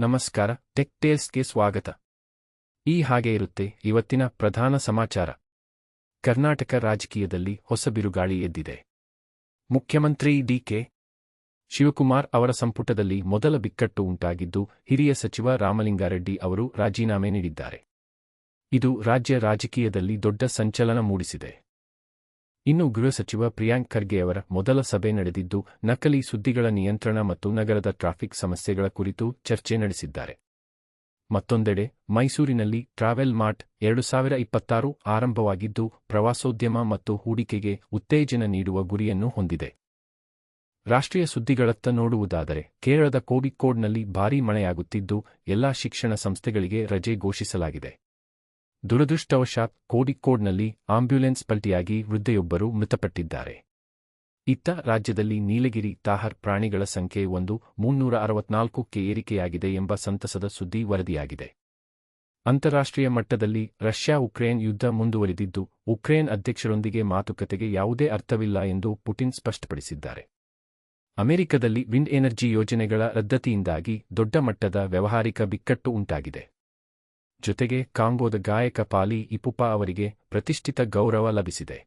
ನಮಸ್ಕಾರ, ಟೆಕ್ ಟೇಲ್ಸ್ಗೆ ಸ್ವಾಗತ. ಈ ಹಾಗೆ ಇರುತ್ತೆ ಇವತ್ತಿನ ಪ್ರಧಾನ ಸಮಾಚಾರ. ಕರ್ನಾಟಕ ರಾಜಕೀಯದಲ್ಲಿ ಹೊಸ ಬಿರುಗಾಳಿ ಎದ್ದಿದೆ. ಮುಖ್ಯಮಂತ್ರಿ ಡಿ.ಕೆ. ಶಿವಕುಮಾರ್ ಅವರ ಸಂಪುಟದಲ್ಲಿ ಮೊದಲ ಬಿಕ್ಕಟ್ಟು ಉಂಟಾಗಿದ್ದು, ಹಿರಿಯ ಸಚಿವ ರಾಮಲಿಂಗಾರೆಡ್ಡಿ ಅವರು ರಾಜೀನಾಮೆ ನೀಡಿದ್ದಾರೆ. ಇದು ರಾಜ್ಯ ರಾಜಕೀಯದಲ್ಲಿ ದೊಡ್ಡ ಸಂಚಲನ ಮೂಡಿಸಿದೆ. ಇನ್ನು ಗೃಹ ಸಚಿವ ಪ್ರಿಯಾಂಕ್ ಖರ್ಗೆಯವರ ಮೊದಲ ಸಭೆ ನಡೆದಿದ್ದು, ನಕಲಿ ಸುದ್ದಿಗಳ ನಿಯಂತ್ರಣ ಮತ್ತು ನಗರದ ಟ್ರಾಫಿಕ್ ಸಮಸ್ಯೆಗಳ ಕುರಿತು ಚರ್ಚೆ ನಡೆಸಿದ್ದಾರೆ. ಮತ್ತೊಂದೆಡೆ ಮೈಸೂರಿನಲ್ಲಿ ಟ್ರಾವೆಲ್ ಮಾರ್ಟ್ 2026 ಆರಂಭವಾಗಿದ್ದು, ಪ್ರವಾಸೋದ್ಯಮ ಮತ್ತು ಹೂಡಿಕೆಗೆ ಉತ್ತೇಜನ ನೀಡುವ ಗುರಿಯನ್ನು ಹೊಂದಿದೆ. ರಾಷ್ಟ್ರೀಯ ಸುದ್ದಿಗಳತ್ತ ನೋಡುವುದಾದರೆ, ಕೇರಳದ ಕೋಳಿಕೋಡ್ನಲ್ಲಿ ಭಾರೀ ಮಳೆಯಾಗುತ್ತಿದ್ದು, ಎಲ್ಲಾ ಶಿಕ್ಷಣ ಸಂಸ್ಥೆಗಳಿಗೆ ರಜೆ ಘೋಷಿಸಲಾಗಿದೆ. ದುರದೃಷ್ಟವಶಾತ್ ಕೋಳಿಕೋಡ್ನಲ್ಲಿ ಆಂಬ್ಯುಲೆನ್ಸ್ ಪಲ್ಟಿಯಾಗಿ ವೃದ್ಧೆಯೊಬ್ಬರು ಮೃತಪಟ್ಟಿದ್ದಾರೆ. ಇತ್ತ ರಾಜ್ಯದಲ್ಲಿ ನೀಲಗಿರಿ ತಾಹರ್ ಪ್ರಾಣಿಗಳ ಸಂಖ್ಯೆ 364ಕ್ಕೆ ಏರಿಕೆಯಾಗಿದೆ ಎಂಬ ಸಂತಸದ ಸುದ್ದಿ ವರದಿಯಾಗಿದೆ. ಅಂತಾರಾಷ್ಟ್ರೀಯ ಮಟ್ಟದಲ್ಲಿ ರಷ್ಯಾ ಉಕ್ರೇನ್ ಯುದ್ಧ ಮುಂದುವರಿದಿದ್ದು, ಉಕ್ರೇನ್ ಅಧ್ಯಕ್ಷರೊಂದಿಗೆ ಮಾತುಕತೆಗೆ ಯಾವುದೇ ಅರ್ಥವಿಲ್ಲ ಎಂದು ಪುಟಿನ್ ಸ್ಪಷ್ಟಪಡಿಸಿದ್ದಾರೆ. ಅಮೆರಿಕದಲ್ಲಿ ವಿಂಡ್ ಎನರ್ಜಿ ಯೋಜನೆಗಳ ರದ್ದತಿಯಿಂದಾಗಿ ದೊಡ್ಡ ಮಟ್ಟದ ವ್ಯಾವಹಾರಿಕ ಬಿಕ್ಕಟ್ಟು ಉಂಟಾಗಿದೆ. ಜೊತೆಗೆ ಕಾಂಗೋದ ಗಾಯಕ ಪಾಲಿ ಇಪುಪಾ ಅವರಿಗೆ ಪ್ರತಿಷ್ಠಿತ ಗೌರವ ಲಭಿಸಿದೆ.